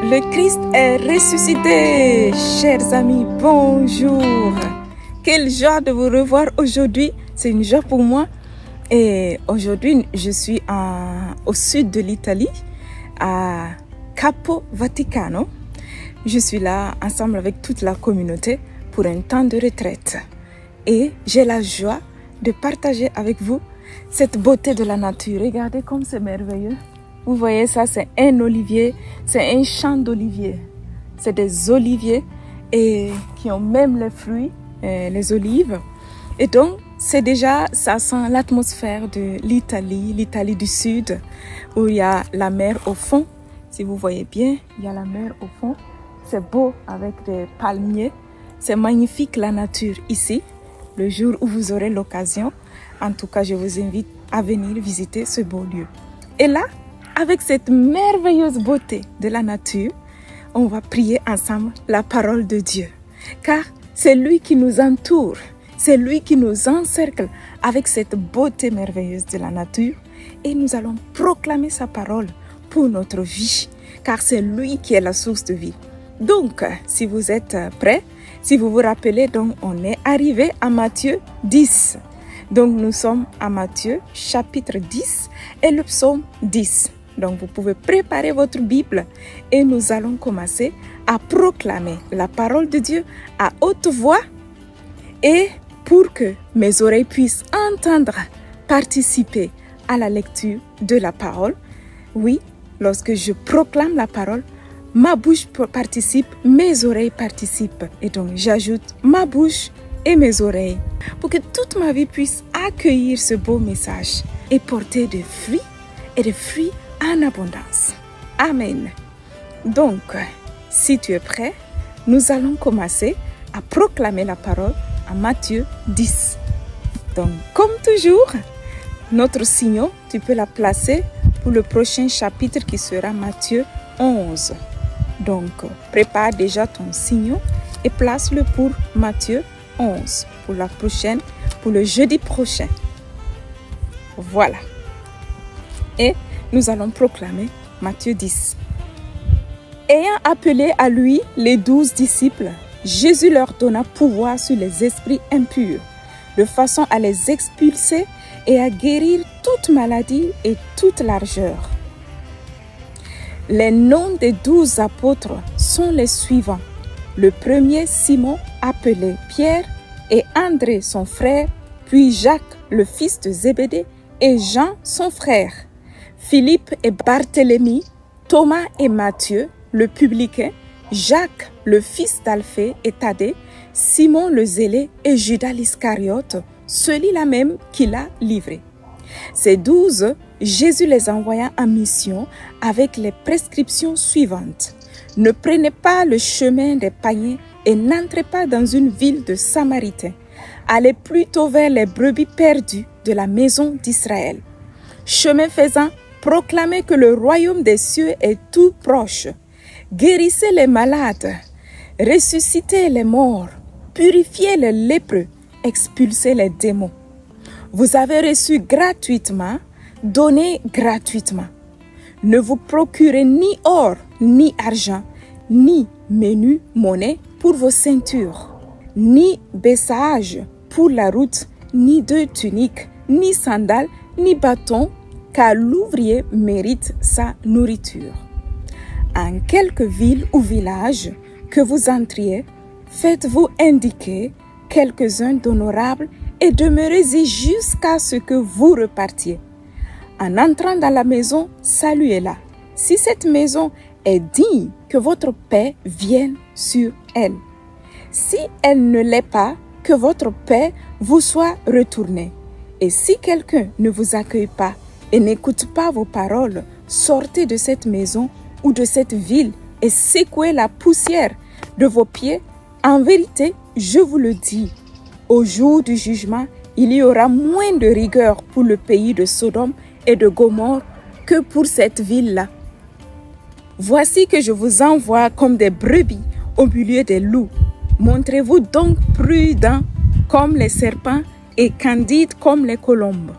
Le Christ est ressuscité. Chers amis, bonjour. Quelle joie de vous revoir aujourd'hui. C'est une joie pour moi. Et aujourd'hui, je suis au sud de l'Italie, à Capo Vaticano. Je suis là ensemble avec toute la communauté pour un temps de retraite. Et j'ai la joie de partager avec vous cette beauté de la nature. Regardez comme c'est merveilleux. Vous voyez ça, c'est un olivier, c'est un champ d'oliviers. C'est des oliviers et qui ont même les fruits, les olives. Et donc, c'est déjà, ça sent l'atmosphère de l'Italie, l'Italie du Sud, où il y a la mer au fond. Si vous voyez bien, il y a la mer au fond. C'est beau avec des palmiers. C'est magnifique la nature ici. Le jour où vous aurez l'occasion, en tout cas, je vous invite à venir visiter ce beau lieu. Et là, avec cette merveilleuse beauté de la nature, on va prier ensemble la parole de Dieu. Car c'est lui qui nous entoure, c'est lui qui nous encercle avec cette beauté merveilleuse de la nature. Et nous allons proclamer sa parole pour notre vie, car c'est lui qui est la source de vie. Donc, si vous êtes prêts, si vous vous rappelez, donc on est arrivé à Matthieu 10. Donc nous sommes à Matthieu chapitre 10 et le psaume 10. Donc vous pouvez préparer votre Bible et nous allons commencer à proclamer la parole de Dieu à haute voix et pour que mes oreilles puissent entendre, participer à la lecture de la parole. Oui, lorsque je proclame la parole, ma bouche participe, mes oreilles participent. Et donc j'ajoute ma bouche et mes oreilles pour que toute ma vie puisse accueillir ce beau message et porter des fruits et des fruits en abondance. Amen. Donc, si tu es prêt, nous allons commencer à proclamer la parole à Matthieu 10. Donc, comme toujours, notre signaux, tu peux la placer pour le prochain chapitre qui sera Matthieu 11. Donc, prépare déjà ton signaux et place-le pour Matthieu 11, pour la prochaine, pour le jeudi prochain. Voilà. Et nous allons proclamer Matthieu 10. Ayant appelé à lui les 12 disciples, Jésus leur donna pouvoir sur les esprits impurs, de façon à les expulser et à guérir toute maladie et toute largeur. Les noms des 12 apôtres sont les suivants. Le premier, Simon, appelé Pierre, et André, son frère, puis Jacques, le fils de Zébédée, et Jean, son frère. Philippe et Barthélemy, Thomas et Matthieu, le publicain, Jacques, le fils d'Alphée et Thaddée, Simon le zélé et Judas l'Iscariote, celui-là même qui l'a livré. Ces 12, Jésus les envoya en mission avec les prescriptions suivantes. Ne prenez pas le chemin des païens et n'entrez pas dans une ville de Samaritains. Allez plutôt vers les brebis perdues de la maison d'Israël. Chemin faisant, proclamez que le royaume des cieux est tout proche. Guérissez les malades, ressuscitez les morts, purifiez les lépreux, expulsez les démons. Vous avez reçu gratuitement, donnez gratuitement. Ne vous procurez ni or, ni argent, ni menu monnaie pour vos ceintures, ni bessage pour la route, ni de tunique, ni sandales, ni bâton, car l'ouvrier mérite sa nourriture. En quelque ville ou village que vous entriez, faites-vous indiquer quelques-uns d'honorables et demeurez-y jusqu'à ce que vous repartiez. En entrant dans la maison, saluez-la. Si cette maison est digne, que votre paix vienne sur elle. Si elle ne l'est pas, que votre paix vous soit retournée. Et si quelqu'un ne vous accueille pas et n'écoute pas vos paroles, sortez de cette maison ou de cette ville et secouez la poussière de vos pieds. En vérité, je vous le dis, au jour du jugement, il y aura moins de rigueur pour le pays de Sodome et de Gomorrhe que pour cette ville-là. Voici que je vous envoie comme des brebis au milieu des loups. Montrez-vous donc prudents comme les serpents et candides comme les colombes.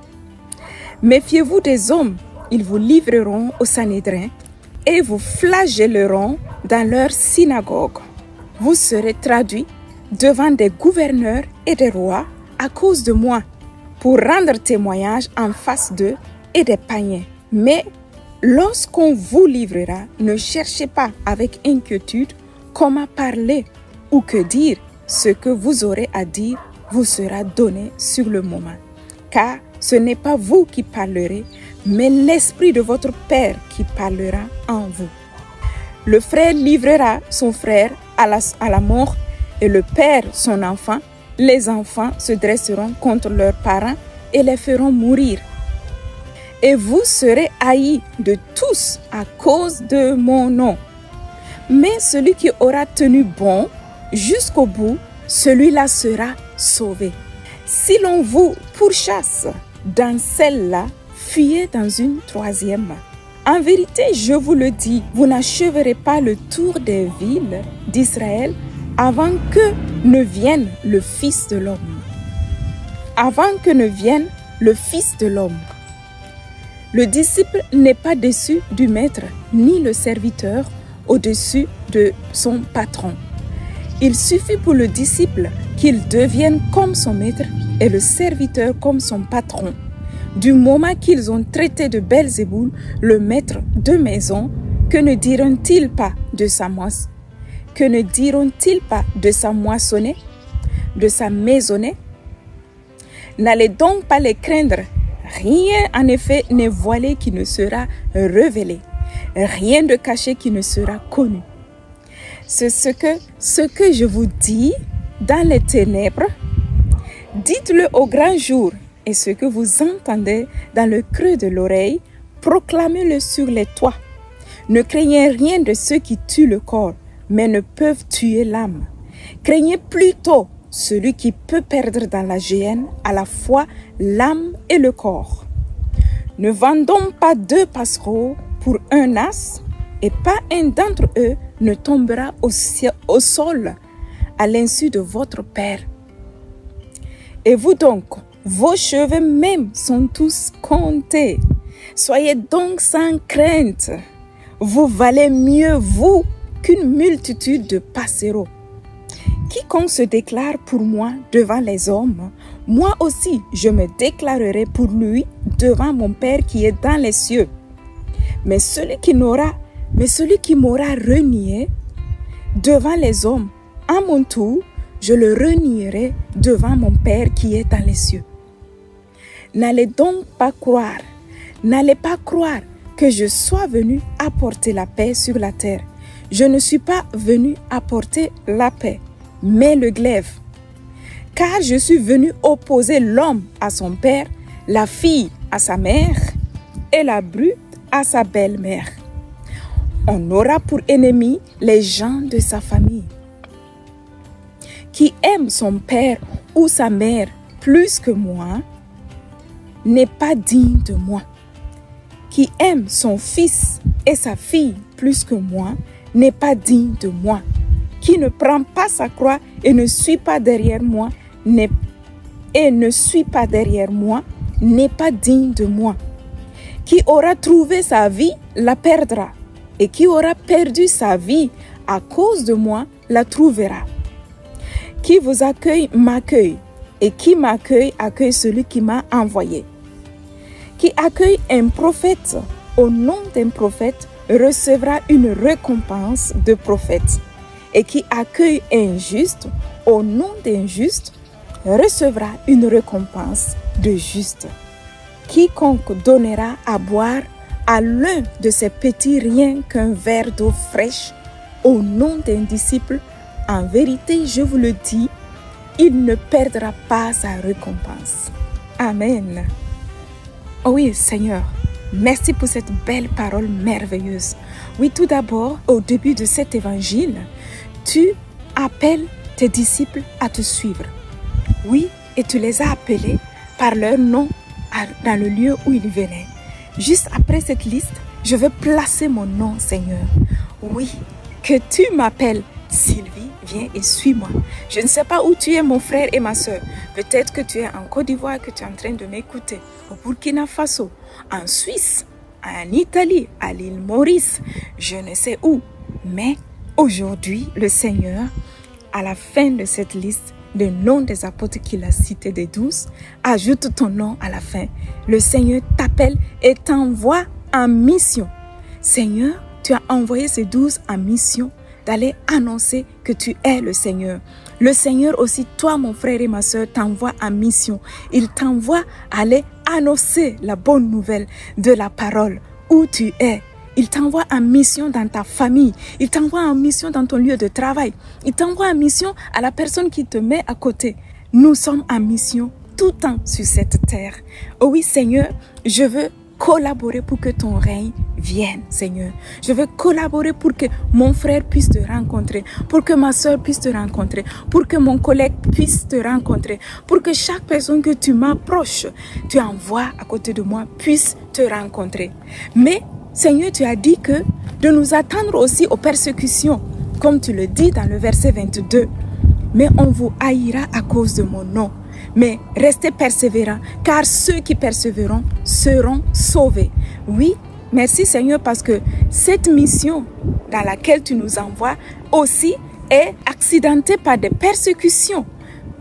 Méfiez-vous des hommes, ils vous livreront au Sanhédrin. et vous flagelleront dans leur synagogue. Vous serez traduits devant des gouverneurs et des rois à cause de moi, pour rendre témoignage en face d'eux et des païens. Mais lorsqu'on vous livrera, ne cherchez pas avec inquiétude comment parler ou que dire. Ce que vous aurez à dire vous sera donné sur le moment. Car ce n'est pas vous qui parlerez, mais l'Esprit de votre Père qui parlera en vous. Le frère livrera son frère à la mort et le père son enfant. Les enfants se dresseront contre leurs parents et les feront mourir. Et vous serez haïs de tous à cause de mon nom. Mais celui qui aura tenu bon jusqu'au bout, celui-là sera sauvé. Si l'on vous pourchasse dans celle-là, fuyez dans une troisième. En vérité, je vous le dis, vous n'achèverez pas le tour des villes d'Israël avant que ne vienne le Fils de l'homme. Avant que ne vienne le Fils de l'homme. Le disciple n'est pas déçu du maître, ni le serviteur au-dessus de son patron. Il suffit pour le disciple qu'il devienne comme son maître et le serviteur comme son patron. Du moment qu'ils ont traité de Belzéboul, le maître de maison, que ne diront-ils pas de sa moisse? Que ne diront-ils pas de sa moissonnée, de sa maisonnée? N'allez donc pas les craindre. Rien en effet n'est voilé qui ne sera révélé. Rien de caché qui ne sera connu. C'est ce que je vous dis dans les ténèbres, dites-le au grand jour, et ce que vous entendez dans le creux de l'oreille, proclamez-le sur les toits. Ne craignez rien de ceux qui tuent le corps, mais ne peuvent tuer l'âme. Craignez plutôt celui qui peut perdre dans la géhenne à la fois l'âme et le corps. Ne vendons pas 2 passereaux pour un as, et pas un d'entre eux ne tombera au sol à l'insu de votre Père. Et vous donc, vos cheveux même sont tous comptés. Soyez donc sans crainte. Vous valez mieux, vous, qu'une multitude de passereaux. Quiconque se déclare pour moi devant les hommes, moi aussi je me déclarerai pour lui devant mon Père qui est dans les cieux. Mais celui qui m'aura renié devant les hommes, à mon tour, je le renierai devant mon Père qui est dans les cieux. N'allez pas croire que je sois venu apporter la paix sur la terre. Je ne suis pas venu apporter la paix, mais le glaive. Car je suis venu opposer l'homme à son père, la fille à sa mère et la bru à sa belle-mère. On aura pour ennemis les gens de sa famille. Qui aime son père ou sa mère plus que moi n'est pas digne de moi. Qui aime son fils et sa fille plus que moi n'est pas digne de moi. Qui ne prend pas sa croix et ne suit pas derrière moi n'est pas digne de moi. Qui aura trouvé sa vie la perdra, et qui aura perdu sa vie à cause de moi la trouvera. Qui vous accueille m'accueille, et qui m'accueille accueille celui qui m'a envoyé. Qui accueille un prophète au nom d'un prophète recevra une récompense de prophète, et qui accueille un juste au nom d'un juste recevra une récompense de juste. Quiconque donnera à boire à l'un de ces petits rien qu'un verre d'eau fraîche au nom d'un disciple, en vérité, je vous le dis, il ne perdra pas sa récompense. Amen. Oh oui, Seigneur, merci pour cette belle parole merveilleuse. Oui, tout d'abord, au début de cet évangile, tu appelles tes disciples à te suivre. Oui, et tu les as appelés par leur nom dans le lieu où ils venaient. Juste après cette liste, je veux placer mon nom, Seigneur. Oui, que tu m'appelles Sylvie, viens et suis-moi. Je ne sais pas où tu es, mon frère et ma soeur. Peut-être que tu es en Côte d'Ivoire, que tu es en train de m'écouter, au Burkina Faso, en Suisse, en Italie, à l'île Maurice, je ne sais où. Mais aujourd'hui, le Seigneur, à la fin de cette liste, le nom des apôtres qu'il a cités des 12, ajoute ton nom à la fin. Le Seigneur t'appelle et t'envoie en mission. Seigneur, tu as envoyé ces 12 en mission d'aller annoncer que tu es le Seigneur. Le Seigneur aussi, toi mon frère et ma soeur, t'envoie en mission. Il t'envoie aller annoncer la bonne nouvelle de la parole où tu es. Il t'envoie en mission dans ta famille. Il t'envoie en mission dans ton lieu de travail. Il t'envoie en mission à la personne qui te met à côté. Nous sommes en mission tout le temps sur cette terre. Oh oui, Seigneur, je veux collaborer pour que ton règne vienne, Seigneur. Je veux collaborer pour que mon frère puisse te rencontrer, pour que ma soeur puisse te rencontrer, pour que mon collègue puisse te rencontrer, pour que chaque personne que tu m'approches, tu envoies à côté de moi, puisse te rencontrer. Mais, Seigneur, tu as dit que de nous attendre aussi aux persécutions, comme tu le dis dans le verset 22. Mais on vous haïra à cause de mon nom. Mais restez persévérants, car ceux qui persévéreront seront sauvés. Oui, merci Seigneur, parce que cette mission dans laquelle tu nous envoies aussi est accidentée par des persécutions.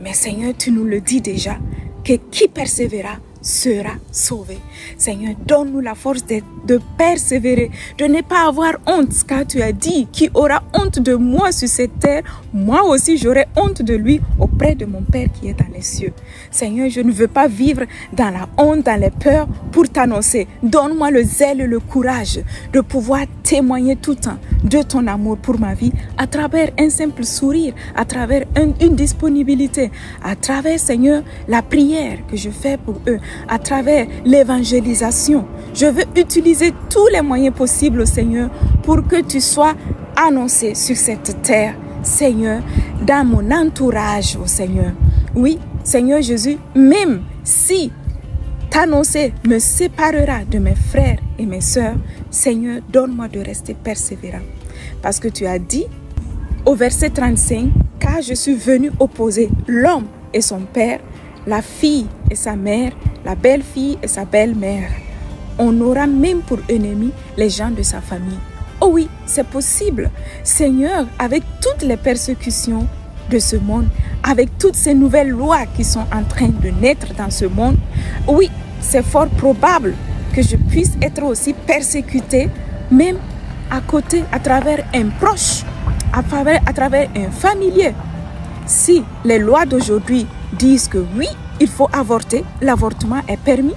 Mais Seigneur, tu nous le dis déjà, que qui persévérera sera sauvé. Seigneur, donne-nous la force de persévérer, de ne pas avoir honte, car tu as dit, qui aura honte de moi sur cette terre, moi aussi j'aurai honte de lui auprès de mon Père qui est dans les cieux. Seigneur, je ne veux pas vivre dans la honte, dans les peurs pour t'annoncer. Donne-moi le zèle et le courage de pouvoir témoigner tout le temps de ton amour pour ma vie à travers un simple sourire, à travers une disponibilité, à travers, Seigneur, la prière que je fais pour eux, à travers l'évangélisation. Je veux utiliser tous les moyens possibles, au Seigneur, pour que tu sois annoncé sur cette terre, Seigneur, dans mon entourage, au Seigneur. Oui, Seigneur Jésus, même si t'annoncer me séparera de mes frères et mes sœurs, Seigneur, donne-moi de rester persévérant. Parce que tu as dit au verset 35, car je suis venu opposer l'homme et son père, la fille et sa mère, la belle-fille et sa belle-mère. On aura même pour ennemis les gens de sa famille. Oh oui, c'est possible. Seigneur, avec toutes les persécutions de ce monde, avec toutes ces nouvelles lois qui sont en train de naître dans ce monde, oui, c'est fort probable que je puisse être aussi persécuté, même à côté, à travers un proche, à travers un familier. Si les lois d'aujourd'hui disent que oui, il faut avorter, l'avortement est permis,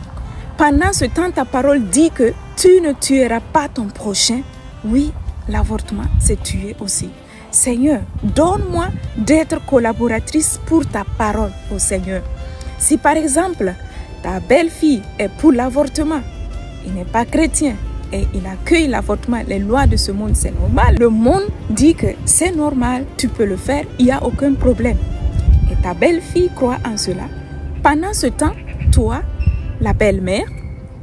pendant ce temps, ta parole dit que tu ne tueras pas ton prochain. Oui, l'avortement, c'est tuer aussi. Seigneur, donne-moi d'être collaboratrice pour ta parole, oh Seigneur. Si par exemple, ta belle-fille est pour l'avortement, il n'est pas chrétien et il accueille l'avortement, les lois de ce monde, c'est normal. Le monde dit que c'est normal, tu peux le faire, il n'y a aucun problème. Et ta belle-fille croit en cela. Pendant ce temps, toi, la belle-mère,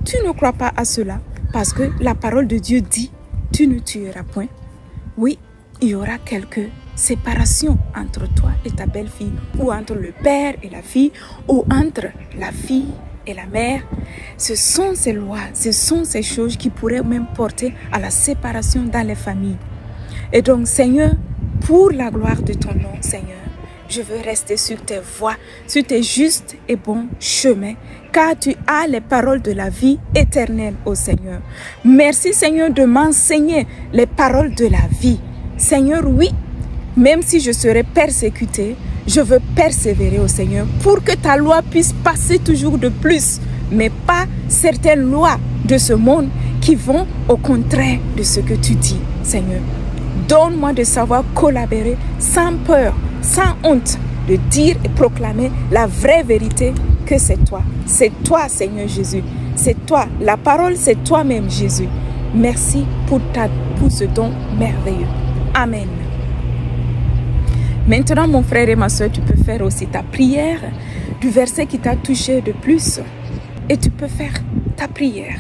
tu ne crois pas à cela parce que la parole de Dieu dit, tu ne tueras point. Oui, il y aura quelques séparations entre toi et ta belle-fille, ou entre le père et la fille, ou entre la fille et la mère. Ce sont ces lois, ce sont ces choses qui pourraient même porter à la séparation dans les familles. Et donc, Seigneur, pour la gloire de ton nom, Seigneur, je veux rester sur tes voies, sur tes justes et bons chemins, car tu as les paroles de la vie éternelle, ô Seigneur. Merci, Seigneur, de m'enseigner les paroles de la vie. Seigneur, oui, même si je serai persécuté, je veux persévérer au Seigneur pour que ta loi puisse passer toujours de plus, mais pas certaines lois de ce monde qui vont au contraire de ce que tu dis, Seigneur. Donne-moi de savoir collaborer sans peur, sans honte, de dire et proclamer la vraie vérité que c'est toi. C'est toi, Seigneur Jésus. C'est toi. La parole, c'est toi-même, Jésus. Merci pour ce don merveilleux. Amen. Maintenant, mon frère et ma soeur, tu peux faire aussi ta prière du verset qui t'a touché de plus. Et tu peux faire ta prière.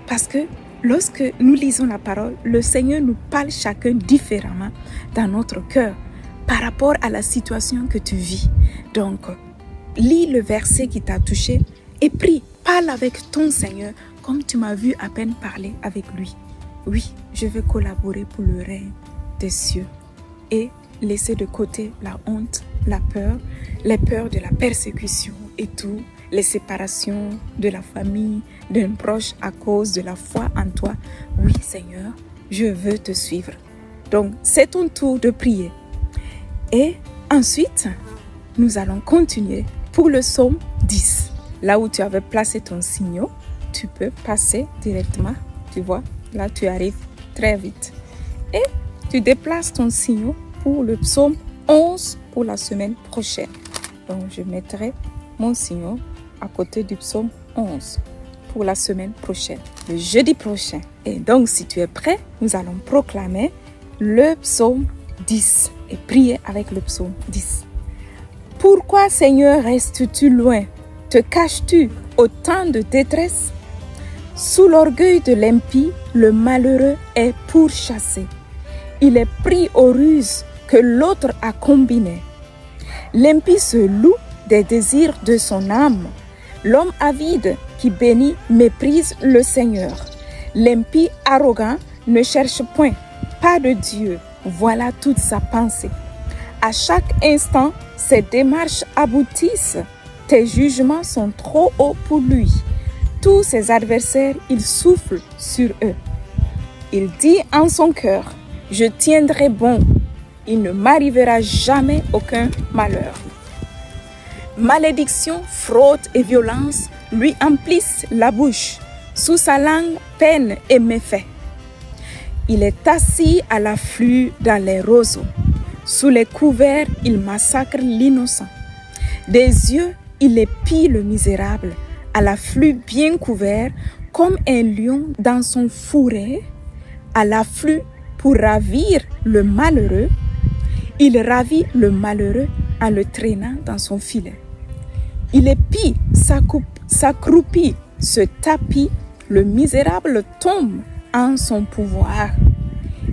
Parce que lorsque nous lisons la parole, le Seigneur nous parle chacun différemment dans notre cœur par rapport à la situation que tu vis. Donc, lis le verset qui t'a touché et prie. Parle avec ton Seigneur comme tu m'as vu à peine parler avec lui, oui, je vais collaborer pour le règne des cieux et laisser de côté la honte, la peur, les peurs de la persécution et tout, les séparations de la famille, d'un proche à cause de la foi en toi. Oui, Seigneur, je veux te suivre. Donc, c'est ton tour de prier. Et ensuite, nous allons continuer pour le psaume 10. Là où tu avais placé ton signe, tu peux passer directement. Tu vois, là, tu arrives très vite. Et tu déplaces ton signe pour le psaume 11 pour la semaine prochaine. Donc, je mettrai mon signe à côté du psaume 11 pour la semaine prochaine, le jeudi prochain. Et donc, si tu es prêt, nous allons proclamer le psaume 10 et prier avec le psaume 10. Pourquoi, Seigneur, restes-tu loin? Te caches-tu au temps de détresse? Sous l'orgueil de l'impie, le malheureux est pourchassé. Il est pris aux ruses que l'autre a combinées. L'impie se loue des désirs de son âme. L'homme avide qui bénit méprise le Seigneur. L'impie arrogant ne cherche point, pas de Dieu. Voilà toute sa pensée. À chaque instant, ses démarches aboutissent. Tes jugements sont trop hauts pour lui. Tous ses adversaires, il souffle sur eux. Il dit en son cœur, je tiendrai bon. Il ne m'arrivera jamais aucun malheur. Malédiction, fraude et violence lui emplissent la bouche. Sous sa langue, peine et méfait. Il est assis à l'afflux dans les roseaux. Sous les couverts, il massacre l'innocent. Des yeux, il épie le misérable. À l'afflux bien couvert, comme un lion dans son fourré. À l'afflux pour ravir le malheureux. Il ravit le malheureux en le traînant dans son filet. Il épie, s'accroupit, se tapit, le misérable tombe en son pouvoir.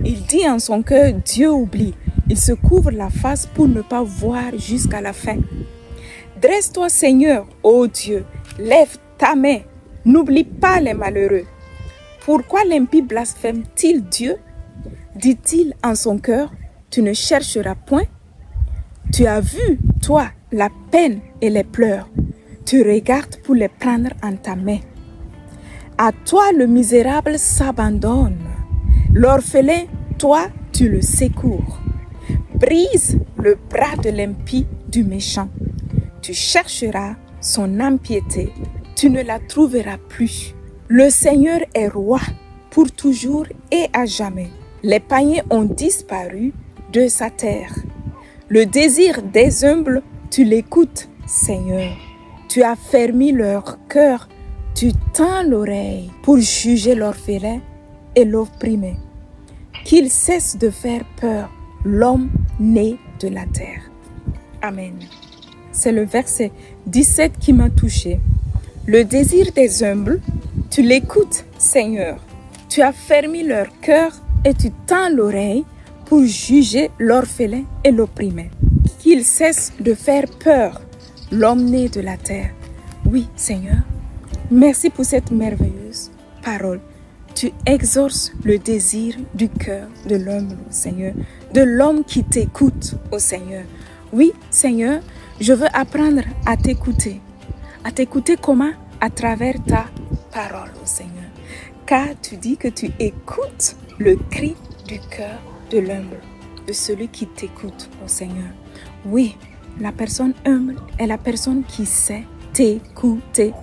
Il dit en son cœur, Dieu oublie. Il se couvre la face pour ne pas voir jusqu'à la fin. Dresse-toi, Seigneur, ô Dieu, lève ta main, n'oublie pas les malheureux. Pourquoi l'impie blasphème-t-il Dieu? Dit-il en son cœur, tu ne chercheras point? Tu as vu, toi, la peine et les pleurs. Tu regardes pour les prendre en ta main. À toi, le misérable s'abandonne. L'orphelin, toi, tu le secours. Brise le bras de l'impie du méchant. Tu chercheras son impiété. Tu ne la trouveras plus. Le Seigneur est roi pour toujours et à jamais. Les païens ont disparu de sa terre. Le désir des humbles, tu l'écoutes, Seigneur. Tu as fermé leur cœur. Tu tends l'oreille pour juger l'orphelin et l'opprimé. Qu'il cesse de faire peur l'homme né de la terre. Amen. C'est le verset 17 qui m'a touché. Le désir des humbles, tu l'écoutes, Seigneur. Tu as fermé leur cœur et tu tends l'oreille pour juger l'orphelin et l'opprimé. Qu'il cesse de faire peur l'homme né de la terre. Oui, Seigneur, merci pour cette merveilleuse parole. Tu exauces le désir du cœur de l'homme, Seigneur, de l'homme qui t'écoute, ô Seigneur. Oui, Seigneur, je veux apprendre à t'écouter. À t'écouter comment? À travers ta parole, ô Seigneur. Car tu dis que tu écoutes le cri du cœur de l'humble, de celui qui t'écoute, ô Seigneur. Oui, la personne humble est la personne qui sait t'écouter.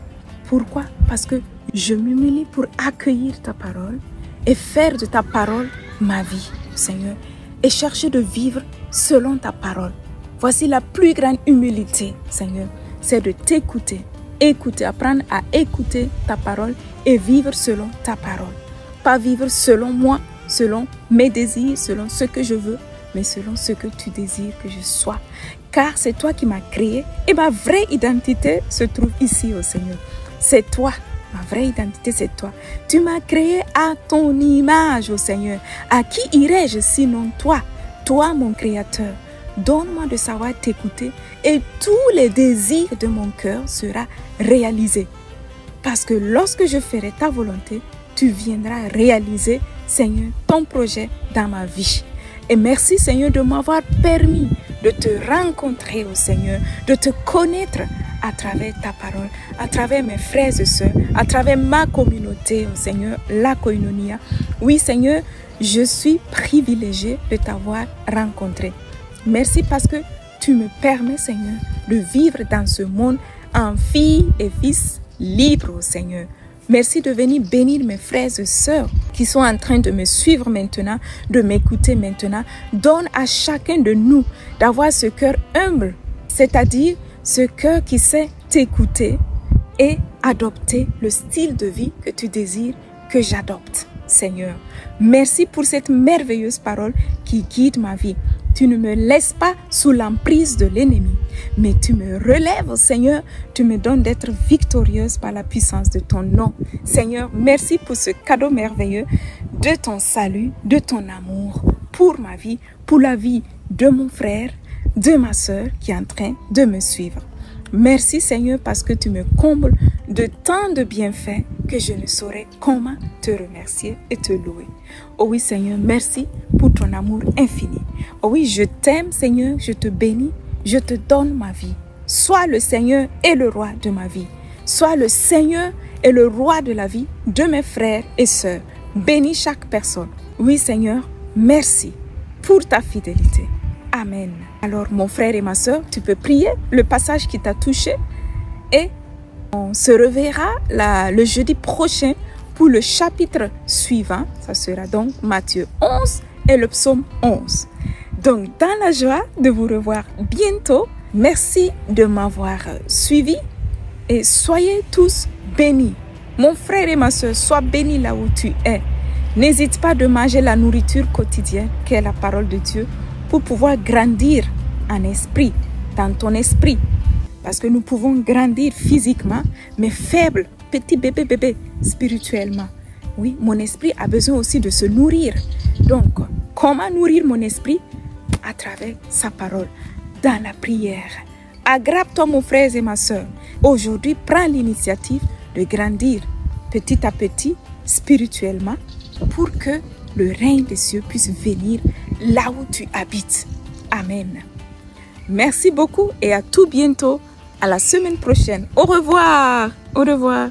Pourquoi? Parce que je m'humilie pour accueillir ta parole et faire de ta parole ma vie, Seigneur, et chercher de vivre selon ta parole. Voici la plus grande humilité, Seigneur, c'est de t'écouter, écouter, apprendre à écouter ta parole et vivre selon ta parole. Pas vivre selon moi, selon mes désirs, selon ce que je veux, mais selon ce que tu désires que je sois. Car c'est toi qui m'as créé et ma vraie identité se trouve ici, ô Seigneur. C'est toi. Ma vraie identité, c'est toi. Tu m'as créé à ton image, ô Seigneur. À qui irais-je sinon toi? Toi, mon Créateur. Donne-moi de savoir t'écouter et tous les désirs de mon cœur seront réalisés. Parce que lorsque je ferai ta volonté, tu viendras réaliser, Seigneur, ton projet dans ma vie. Et merci, Seigneur, de m'avoir permis de te rencontrer, oh Seigneur, de te connaître à travers ta parole, à travers mes frères et sœurs, à travers ma communauté, oh Seigneur, la Koinonia. Oui, Seigneur, je suis privilégiée de t'avoir rencontré. Merci parce que tu me permets, Seigneur, de vivre dans ce monde en fille et fils libres, oh Seigneur. Merci de venir bénir mes frères et sœurs qui sont en train de me suivre maintenant, de m'écouter maintenant. Donne à chacun de nous d'avoir ce cœur humble, c'est-à-dire ce cœur qui sait t'écouter et adopter le style de vie que tu désires que j'adopte, Seigneur. Merci pour cette merveilleuse parole qui guide ma vie. Tu ne me laisses pas sous l'emprise de l'ennemi, mais tu me relèves, Seigneur. Tu me donnes d'être victorieuse par la puissance de ton nom. Seigneur, merci pour ce cadeau merveilleux de ton salut, de ton amour pour ma vie, pour la vie de mon frère, de ma sœur qui est en train de me suivre. Merci, Seigneur, parce que tu me combles de tant de bienfaits que je ne saurais comment te remercier et te louer. Oh oui, Seigneur, merci pour ton amour infini. Oh oui, je t'aime, Seigneur, je te bénis, je te donne ma vie. Sois le Seigneur et le roi de ma vie. Sois le Seigneur et le roi de la vie de mes frères et sœurs. Bénis chaque personne. Oui, Seigneur, merci pour ta fidélité. Amen. Alors, mon frère et ma sœur, tu peux prier le passage qui t'a touché et on se reverra le jeudi prochain pour le chapitre suivant. Ça sera donc Matthieu 11 et le psaume 11. Donc, dans la joie de vous revoir bientôt, merci de m'avoir suivi et soyez tous bénis. Mon frère et ma sœur, sois bénis là où tu es. N'hésite pas de manger la nourriture quotidienne qui est la parole de Dieu pour pouvoir grandir en esprit, dans ton esprit. Parce que nous pouvons grandir physiquement, mais faibles, petits bébés spirituellement. Oui, mon esprit a besoin aussi de se nourrir. Donc, comment nourrir mon esprit? À travers sa parole, dans la prière. Aggrappe-toi, mon frère et ma soeur. Aujourd'hui, prends l'initiative de grandir petit à petit, spirituellement, pour que le règne des cieux puisse venir là où tu habites. Amen. Merci beaucoup et à tout bientôt. À la semaine prochaine. Au revoir. Au revoir.